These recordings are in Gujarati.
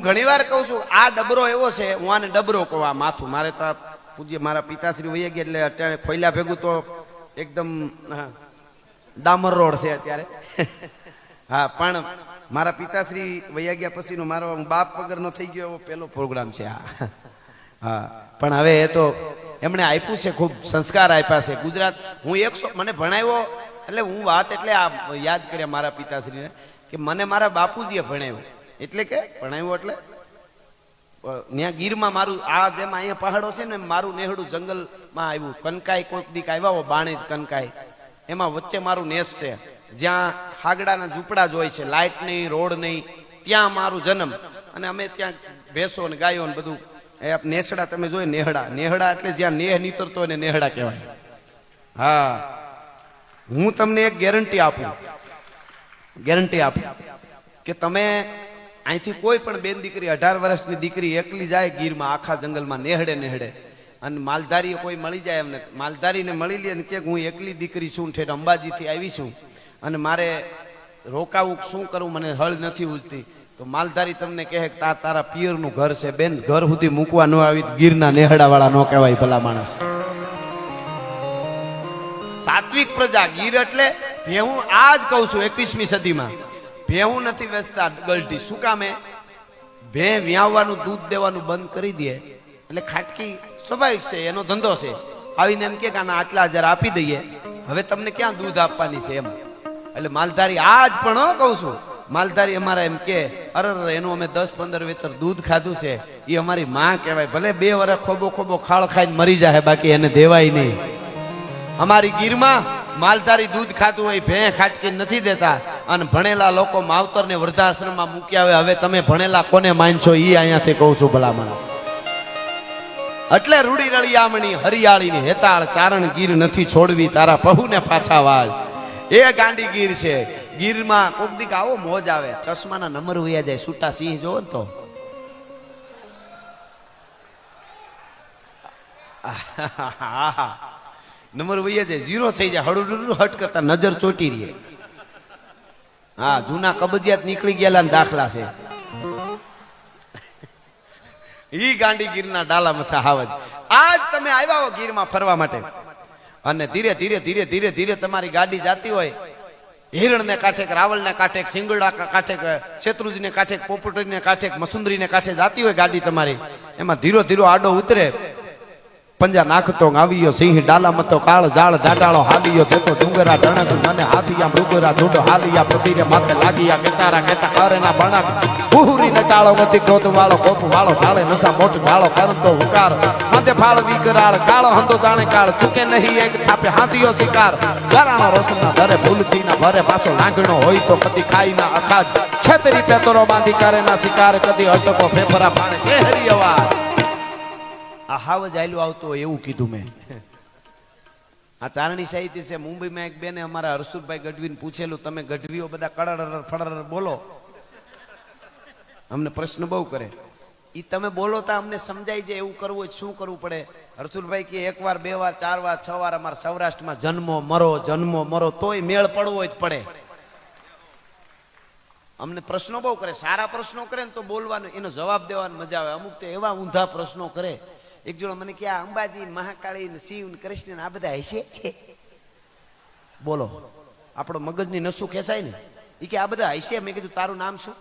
ઘણીવાર કહું છું આ ડબરો એવો છે, હું આને ડબરો કહું. આ માથું મારે તો પૂજ્ય મારા પિતાશ્રી વહી ગયા એટલે અત્યારે ખોયલા ભેગું તો એકદમ ડામર રોડ છે અત્યારે. હા, પણ મારા પિતાશ્રી વહી ગયા પછીનો મારો બાપ વગરનો થઈ ગયો એવો પહેલો પ્રોગ્રામ છે આ. હા, પણ હવે એ તો એમણે આપ્યું છે, ખૂબ સંસ્કાર આપ્યા છે. ગુજરાત હું 100 મને ભણાવ્યો એટલે હું વાત એટલે આ યાદ કર્યા મારા પિતાશ્રીને કે મને મારા બાપુજીએ ભણાવ્યો. એટલે કે ભણાવ્યો એટલે ત્યાં ગીરમાં મારું આ જેમ અહીંયા પહાડો છે ને મારું નેહડું જંગલમાં આવ્યું. કનકાઈ કોઈક દીક આવ્યા બાણેજ કનકાઈ, એમાં વચ્ચે મારું નેસ છે જ્યાં હાગડાના ઝૂંપડા જ હોય છે, લાઇટ નહીં, રોડ નહીં, ત્યાં મારું જન્મ. અને અમે ત્યાં ભેંસો ને ગાયો ને બધું નેસડા તમે જોઈ નેહડા. નેહડા એટલે જ્યાં નેહ નીતરતો હોય ને નેહડા કહેવાય. હા, હું તમને એક ગેરંટી આપું કે તમે અહીંથી કોઈ પણ બેન દીકરી 18 વર્ષની દીકરી એકલી જાય ગીરમાં આખા જંગલમાં નેહડે અને માલધારી કોઈ મળી જાય એમને, માલધારીને મળી લે ને કે હું એકલી દીકરી છું, ઠેઠ અંબાજીથી આવી છું અને મારે રોકાવું, શું કરું, મને હળ નથી ઉજતી, તો માલધારી તમને કહે તારા પિયરનું ઘર છે બેન, ઘર સુધી મૂકવા ન આવી ગીરના નેહડા વાળા ન કહેવાય ભલા માણસ. સાત્વિક પ્રજા ગીર એટલે ભેહું. આ જ કહું છું 21મી સદીમાં ભેહું નથી વેચતા ગલટી. શું કામે? ભે વ્યાવવાનું દૂધ દેવાનું બંધ કરી દે એટલે ખાટકી સ્વાભાવિક છે, એનો ધંધો છે. આવીને એમ કે આના આટલા 1000 આપી દઈએ, હવે તમને ક્યાં દૂધ આપવાની છે એમ. એટલે માલધારી આજ પણ કહું છું, માલધારી અમારા એમ કે અરે એનું અમે 10-15 વેતર દૂધ ખાધું છે, એ અમારી માં કહેવાય. ભલે 2 વર્ષ ખોબો ખાળ ખાઈને મરી જાય, બાકી એને દેવાય નહીં. અમારી ગીરમાં માલધારી દૂધ ખાતું હોય, ભે ખાટકી નથી દેતા. અને ભણેલા લોકો માવતર ને વૃદ્ધાશ્રમમાં મૂક્યા હોય. હવે તમે ભણેલા કોને માનશો એ અહીંયાથી કહું છું ભલા માણસ. એટલે રૂડી રળિયામણી હરિયાળીની હેતાળ ચારણ ગીર નથી છોડવી, તારા પહુને પાછા વાળ. એ ગાંડી ગીર છે. ગીરમાં કોક દીક આવો મોજ આવે, ચશ્માના નંબર વયા જાય, છૂટા સિંહ જોવો ને તો નંબર વયા જાય, 0 થઈ જાય, હળું હટ કરતા નજર ચોટી રહે. હા, જૂના કબજિયાત નીકળી ગયેલા દાખલા છે. ઈ ગાંડી ગીરના ડાલા મથા હાવજ. આજ તમે આવ્યા હો ગીરમાં ફરવા માટે અને ધીરે ધીરે તમારી ગાડી જાતી હોય હિરણ ને કાંઠે, રાવલ ને કાંઠે, સિંગડા કાંઠે, શેત્રુંજી ને કાંઠે, પોપટરી ને કાંઠે, મસુંદરી ને કાંઠે જાતી હોય ગાડી તમારી, એમાં ધીરો આડો ઉતરે, પંજા નાખતો આવ્યો સિંહ ડાલા મતો, કાળ જાળ ઢાડાળો હાલિયો દેતો, ડુંગરા ધણક મને હાથિયા મૃગરા ધૂંડો હાલિયા પ્રતિરે માથે લાગિયા કેતારા કેતા કારેના બણક ઉહુરી નટાળો ગતિ ક્રોધ વાળો કોપ વાળો ઢાળે નસા મોટ ઢાળો કરતો હુકાર હાથે ફાળ વિકરાળ કાળો હંધો જાણે કાળ ચૂકે નહીં એક થાપે હાથિયો શિકાર ગરાણો રોશનના ધરે ભૂલથી ના ભરે પાછો લાંગણો હોય તો કદી ખાઈ ના અખાજ છતરી પેતરો બાંધી કરે ના શિકાર કદી અટકો ફેફરા પાણે કેહરી અવાજ. આ હાવ જ આયલું આવતું હોય એવું કીધું મેં. આ ચારણી સાહિત્ય છે. મુંબઈમાં એક બેને અમારા હરસુરભાઈ ગઢવીને પૂછેલું, તમે ગઢવીઓ બધા કડર ફડર બોલો, અમને પ્રશ્ન બહુ કરે. ઈ તમે બોલો તો અમને સમજાય જાય એવું કરવું હોય શું કરવું પડે? હરસુરભાઈ કે 1 વાર 2 વાર 4 વાર 6 વાર અમારા સૌરાષ્ટ્રમાં જન્મો મરો તોય મેળ પડવો જ પડે. અમને પ્રશ્નો બહુ કરે. સારા પ્રશ્નો કરે ને તો બોલવાનો, એનો જવાબ દેવાનો મજા આવે. અમુક તો એવા ઊંધા પ્રશ્નો કરે. એક જોડો મને કે અંબાજી મહાકાળી શિવ કૃષ્ણ આ બધા હશે? બોલો, આપણો મગજની નસું ખેંચાય ને. એ કે આ બધા હશે. મેં કીધું તારું નામ શું?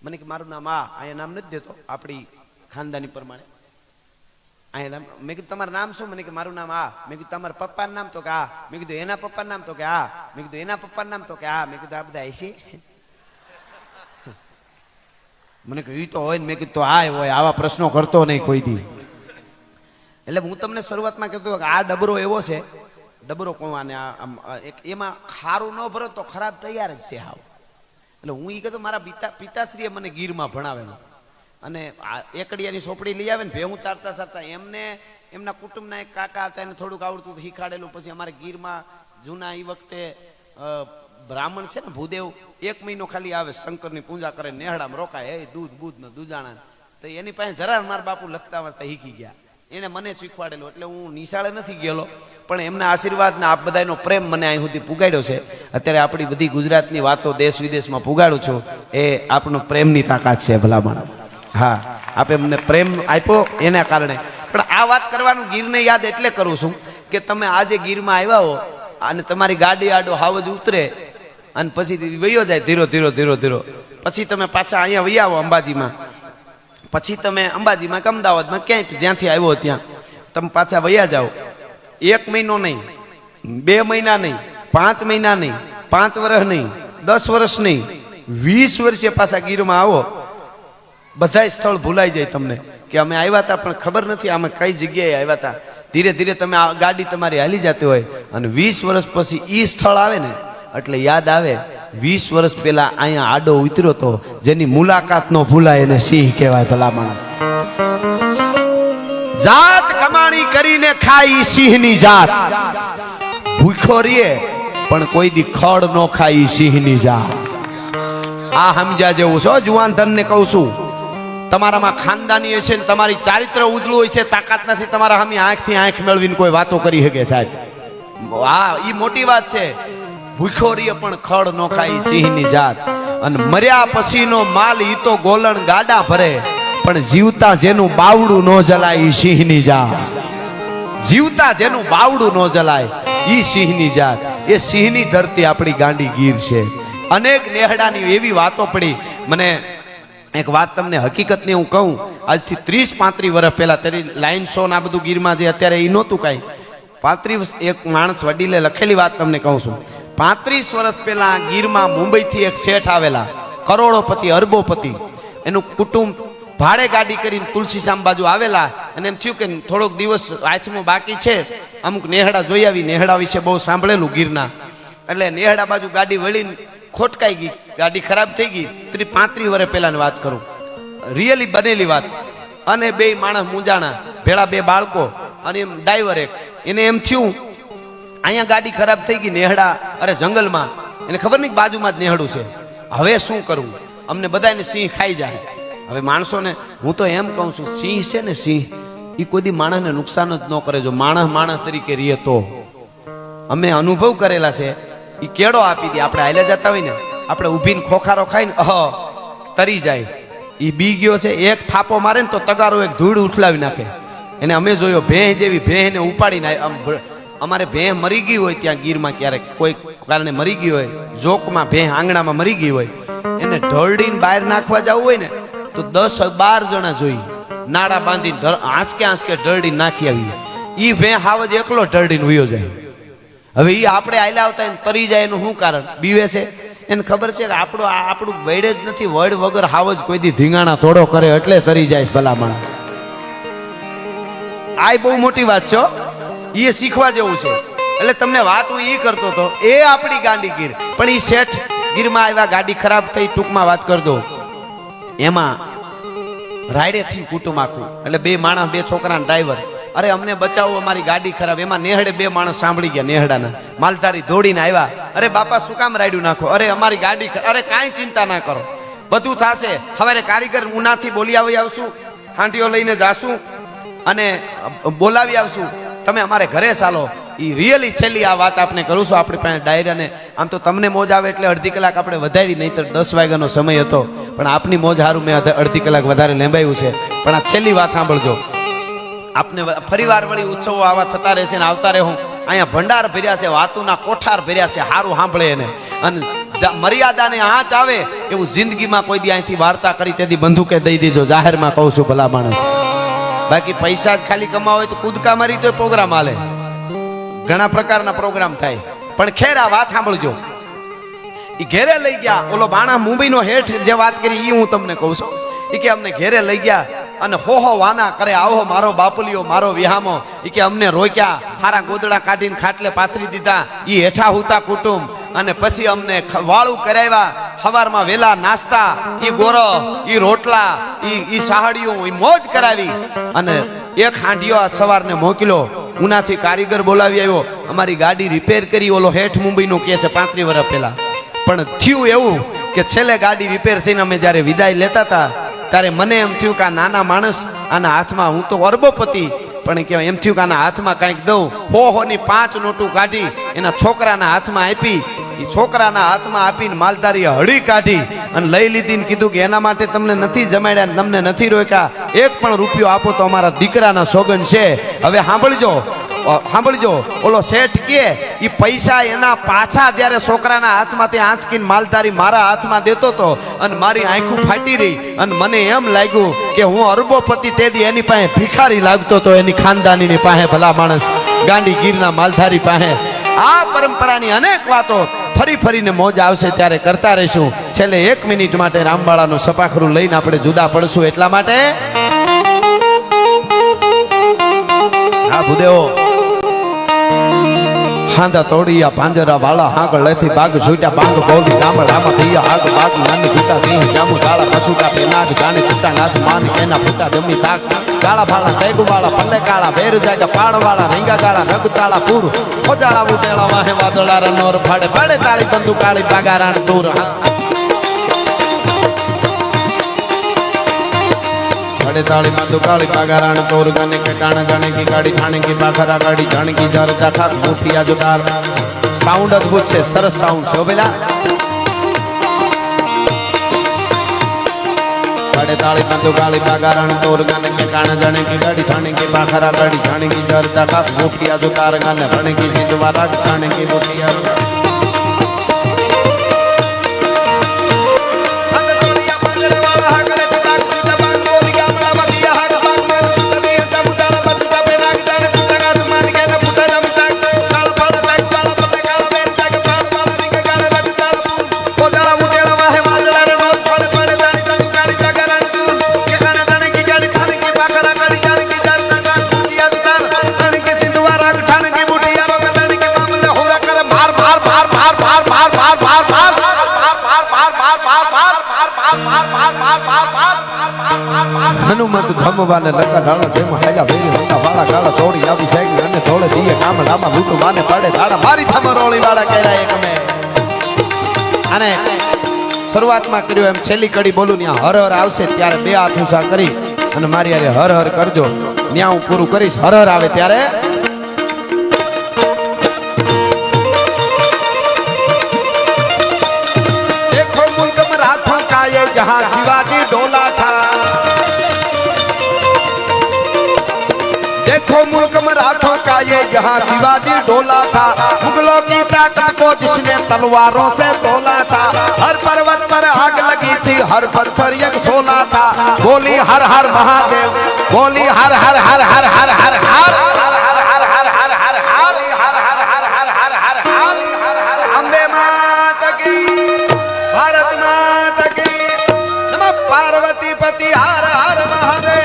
મને કે મારું નામ અહીંયા નામ નથી દેતો આપણી ખાનદાની પ્રમાણે. અહીંયા નામ. મેં કીધું તમારું નામ શું? મને કે મારું નામ મેં કીધું તમારા પપ્પાનું નામ? તો કે મેં કીધું એના પપ્પાનું નામ? તો કે મેં કીધું એના પપ્પાનું નામ? તો કે મેં કીધું આ બધા હશે? મને કહ્યું તો હોય ને. મેં કીધું હોય, આવા પ્રશ્નો કરતો નહીં કોઈ દી. એટલે હું તમને શરૂઆતમાં કહેતો કે આ ડબરો એવો છે, ડબરો કોવાને એમાં ખારું ન ભરો તો ખરાબ તૈયાર જ છે હાવ. એટલે હું એ કહેતો મારા પિતાશ્રીએ મને ગીરમાં ભણાવેલો અને એકડિયાની સોપડી લઈ આવે ને ભેહું ચારતા એમને એમના કુટુંબના એક કાકા હતા, એને થોડુંક આવડતું શીખાડેલું. પછી અમારે ગીરમાં જૂના એ વખતે બ્રાહ્મણ છે ને ભૂદેવ, 1 મહિનો ખાલી આવે, શંકરની પૂજા કરે, નેહડામાં રોકાય, દૂધ બૂધ ને દૂજાણા. તો એની પાસે ધરાર મારા બાપુ લખતા વાંચતા શીખી ગયા. એને મને શીખવાડેલું. એટલે હું નિશાળે નથી ગયેલો, પણ એમના આશીર્વાદ ને આપ બધાનો પ્રેમ મને અહીં સુધી પુગાડ્યો છે. અત્યારે આપણી બધી ગુજરાતની વાતો દેશ વિદેશમાં પુગાડું છું. એ આપણો પ્રેમની તાકાત છે ભલામણ. હા, આપે મને પ્રેમ આપ્યો એના કારણે. પણ આ વાત કરવાનું ગીરને યાદ એટલે કરું છું કે તમે આજે ગીરમાં આવ્યા હો અને તમારી ગાડી આડો હાવજ ઉતરે અને પછી વયો જાય ધીરો ધીરો ધીરો ધીરો, પછી તમે પાછા અહીંયા વહી આવો અંબાજીમાં, પછી તમે અંબાજીમાં કે અમદાવાદમાં ક્યાંય જ્યાંથી આવ્યો ત્યાં તમે પાછા વયા જાઓ. 1 મહિનો નહીં, 2 મહિના નહીં, 5 મહિના નહીં, 5 વર્ષ નહીં, 10 વર્ષ નહીં, 20 વર્ષે પાછા ગીરમાં આવો, બધા સ્થળ ભૂલાઈ જાય તમને કે અમે આવ્યા હતા પણ ખબર નથી અમે કઈ જગ્યાએ આવ્યા હતા. ધીરે ધીરે તમે આ ગાડી તમારી હાલી જતી હોય અને 20 વર્ષ પછી ઈ સ્થળ આવે ને એટલે યાદ આવે 20 વર્ષ પહેલા અહીંયા આડો ઉતર્યો તો જેની મુલાકાત નો ભૂલાય એને સિંહ કહેવાય. ભલા માણસ જાત કમાણી કરીને ખાઈ સિંહની જાત, ભૂખો રીએ પણ કોઈ દી ખડ નો ખાઈ સિંહની જાત. આ સમજ્યા જેવું છો. જુવાન ધન ને કહું છું, તમારામાં ખાનદાની હશે ને તમારી ચારિત્ર ઉજળું હોય છે, તાકાત નથી તમારા સામે આંખથી આંખ મેળવીને કોઈ વાતો કરી શકે સાહેબ. હા, ઈ મોટી વાત છે. ભૂખો રીએ પણ ખડ નો ખાઈ સિંહની જાત. અને મર્યા પછીનો માલ ઈ તો ગોલણ ગાડા ભરે, પણ જીવતા જેનું બાવડું નો જલાય ઈ સિંહની જાત. જીવતા જેનું બાવડું નો જલાય ઈ સિંહની જાત. એ સિંહની ધરતી આપણી ગાંડી ગીર છે. અનેક નેહડાની એવી વાતો પડી. મને એક વાત તમને હકીકતની હું કહું, આજથી 30-35 વર્ષ પહેલા તેરી લાઈન શો ના બધું ગીરમાં જે અત્યારે એ નહોતું કાંઈ. 35 એક માણસ વડીલે લખેલી વાત તમને કહું છું. 35 વર્ષ પહેલા ગીરમાં મુંબઈથી એક શેઠ આવેલા, કરોડોપતિ અરબોપતિ. એનું કુટુંબ ભાડે ગાડી કરીને તુલસીશામ બાજુ આવેલા અને એમ થયું કે થોડોક દિવસ હાથમાં બાકી છે, અમુક નેહડા જોઈ આવી. નેહડા વિશે બહુ સાંભળેલું ગીરના, એટલે નેહડા બાજુ ગાડી વળીને ખોટકાઈ ગઈ, ગાડી ખરાબ થઈ ગઈ. 35 વર્ષ પહેલાની વાત કરું, રિયલી બનેલી વાત. અને 2 માણસ મૂંઝાણા, ભેળા 2 બાળકો અને એમ ડ્રાઈવર એક. એને એમ થયું અહીંયા ગાડી ખરાબ થઈ ગઈ, નેહડા અરે જંગલમાં, એને ખબર નહીં બાજુમાં જ નેહડું છે, હવે શું કરવું? અમને બધાને સિંહ ખાઈ જાય. હવે માણસોને હું તો એમ કહું છું, સિંહ છે ને સિંહ, એ કોઈ દી માણસને નુકસાન જ ન કરે જો માણસ તરીકે રહીએ તો. અમે અનુભવ કરેલા છે. એ કેળો આપી દે, આપણે હાલે જતા હોય ને, આપણે ઊભીને ખોખારો ખાઈને તરી જાય. એ બી ગયો છે, એક થાપો મારે ને તો તગારો એક ધૂળ ઉઠલાવી નાખે. એને અમે જોયો, ભેંસ જેવી ભેંસને ઉપાડીને અમારે ભેંસ મરી ગઈ હોય ત્યાં ગીરમાં, ક્યારેક કોઈ કારણે મરી ગઈ હોય, જોકમાં ભેંસ આંગણામાં મરી ગઈ હોય, એને ઢળડીને બહાર નાખવા જવું હોય ને તો 10-12 જણા જોઈ, નાડા બાંધીને આંચકે ઢળડીને નાખી આવી. ઈ ભેંસ હાવ જ એકલો ઢળડીને વયો જાય. હવે ઈ આપણે આયલા આવતા તરી જાય એનું શું કારણ? બીવે છે. એને ખબર છે કે આપણું વડ જ નથી, વડ વગર હાવ જ કોઈ દી ધીંગાણા થોડો કરે એટલે તરી જાય ભલામણ. આ બહુ મોટી વાત છે, એ શીખવા જેવું છે. એટલે તમને વાત હું એ કરતો હતો, એ આપણી ગાંડી ગીર. પણ એ શેઠ ગીરમાં આવ્યા, ગાડી ખરાબ થઈ, ટૂંકમાં વાત કરી દો. એમાં રાયડે થી કુટુંબ આખું, એટલે 2 માણસ 2 છોકરા ડ્રાઈવર. અરે અમને બચાવો, અમારી ગાડી ખરાબ. એમાં નેહડે 2 માણસ સાંભળી ગયા, નેહડાના માલધારી દોડીને આવ્યા. અરે બાપા શું કામ રાયડું નાખો? અરે અમારી ગાડી, અરે કાંઈ ચિંતા ના કરો, બધું થશે. હવે કારીગર ઉનાથી બોલી આવી આવશું, હાંડીઓ લઈને જાશું અને બોલાવી આવશું, તમે અમારે ઘરે ચાલો. એ રિયલી છેલ્લી આ વાત આપણે કરું છું. આપણી પાસે ડાયરાને આમ તો તમને મોજ આવે એટલે અડધી કલાક આપણે વધારી, નહીં તો 10 વાગ્યાનો સમય હતો, પણ આપની મોજ હારું મેં અડધી કલાક વધારે લેંબાયું છે. પણ આ છેલ્લી વાત સાંભળજો. આપને ફરીવાર વળી ઉત્સવો આવા થતા રહેશે ને આવતા રહે. હું અહીંયા ભંડાર ભર્યા છે, વાતુના કોઠાર ભર્યા છે, હારું સાંભળે એને. અને મર્યાદાને આંચ આવે એવું જિંદગીમાં કોઈ દી અહીંથી વાર્તા કરી તેથી બંદૂકે દઈ દેજો, જાહેરમાં કહું છું ભલા માણસ. બાકી પૈસા જ ખાલી કમાવા હોય તો કૂદકા મારી તો પ્રોગ્રામ હાલે, ઘણા પ્રકારના પ્રોગ્રામ થાય. પણ ખેર આ વાત સાંભળજો. એ ઘેરે લઈ ગયા, ઓલો બાણા મુંબઈનો હેઠ જે વાત કરી એ હું તમને કહું છું. એ કે અમને ઘેરે લઈ ગયા અને હો વાના કરે, આવો મારો બાપુલિયો, મારો વિહામો. એ કે અમને રોક્યા, હારા ગોદડા કાઢીને ખાટલે પાથરી દીધા. એ હેઠા હુતા કુટુંબ. અને પછી અમને વાળું કરાવ્યા, સવારમાં વેલા નાસ્તા, ઈ ગોરો, ઈ રોટલા, ઈ સાહડીઓ, ઈ મોજ કરાવી. અને એક હાંડિયો સવારને મોકલ્યો, ઉનાથી કારીગર બોલાવી આવ્યો, અમારી ગાડી રિપેર કરી. ઓલો હેઠ મુંબઈનું કે છે 35 વર્ષ પહેલા. પણ થયું એવું કે છેલ્લે ગાડી રિપેર થઈને અમે જ્યારે વિદાય લેતા હતા ત્યારે મને એમ થયું કે આ નાના માણસ, આના હાથમાં, હું તો અરબોપતિ, પણ એ કહેવાય એમ થયું કે આના હાથમાં કંઈક દઉં. ની 5 નોટું કાઢી એના છોકરાના હાથમાં આપી. એ છોકરાના હાથમાં આપીને માલધારીએ હળી કાઢી અને લઈ લીધી ને કીધું કે એના માટે તમને નથી જમાડ્યા ને તમને નથી રોક્યા, એક પણ રૂપિયો આપો તો અમારા દીકરાના સોગન છે. હવે સાંભળજો ઓલો શેઠ કે ઈ પૈસા એના પાછા જ્યારે છોકરાના હાથમાંથી આંચકીને માલધારી મારા હાથમાં દેતો તો અને મારી આંખું ફાટી રહી અને મને એમ લાગ્યું કે હું અરબોપતિ તેદી એની પાસે ભિખારી લાગતો તો, એની ખાનદાનીની પાસે, ભલા માણસ ગાંડી ગીરના માલધારી પાસે. આ પરંપરાની અનેક વાતો ફરી ફરીને મોજ આવશે ત્યારે કરતા રહીશું. છેલ્લે 1 મિનિટ માટે રામબાળાનું સપાખરું લઈને આપણે જુદા પડશું. એટલા માટે હા ભૂદેવો હાંદા તોડિયા પાંજરા વાળા હાંકળ લેથી બાગ છૂટ્યા બાંગ બોલી ગામડામાં થયા આગ બાગ નાની છૂટા સિંહ જામુ ગાળા કસુટા પેનાગ જાણે છૂટા નાસ માન એના ફૂટા જમી તાક ગાળા ફાળા ટેગુ વાળા પલ્લે કાળા બેર જાગા પાડ વાળા રીંગા ગાળા રગતાળા પૂર ખોજાળા ઉટેળા વાહે વાદળા રનોર ફાડે ફાડે તાળી બંદુ કાળી બાગા રાણ દૂર बड़े ताली मंदु काली पागारान तोर गाने के गाना जाने की गाड़ी खाने की बाखरा गाड़ी जाने की जार दाखा मुठिया जुदार साउंड अद्भुत से सरस साउंड छो बेला बड़े ताली मंदु काली पागारान तोर गाने के गाना जाने की गाड़ी खाने की बाखरा गाड़ी जाने की जार दाखा मुठिया जुदार गाने खाने की सिद्धवारा खाने की मुठिया हनुमत धमवाने लगा डाला जेम हैला वेरी होता वाला गाला तोड़ी आवी सैगी अने तोड़े दिए गामडामा लूटू माने पड़े दाड़ा मारी थमरोળી वाला कहरा एक में अने शुरुआत में कर्यो एम छेली कड़ी बोलू न्या हर हर आवशे त्यारे बे हाथ ऊंचा करी अने मारी हारे हर हर करजो न्या हूँ पूરું કરીશ हर हर आवे त्यारे देखो मुल्क मराठों का ये जहां शिवाजी डोला था देखो मुल्क मराठों का ये जहां शिवाजी डोला था मुगलों की ताकत को जिसने तलवारों से तोला था हर पर्वत पर आग लगी थी हर पत्थर एक सोना था बोली हर हर महादेव बोली हर हर हर हर हर हर हर अम्बे माता की भारत माता की नमः पार्वती पति हर हर महादेव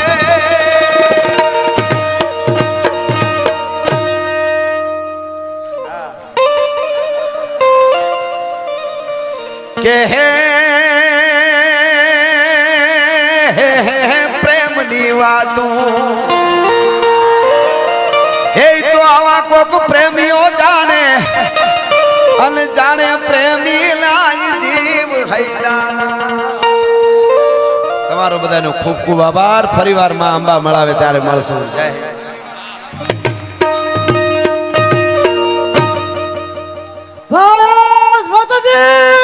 के प्रेम दीवातू ए तो आवा कोक प्रेमियो जाने अन जाने प्रेमी लाई जीव हैडाना તમારો બધાનો ખૂબ ખૂબ આભાર ફરીવાર માં અંબા મળાવે ત્યારે મળશું જય ભારત માતાજી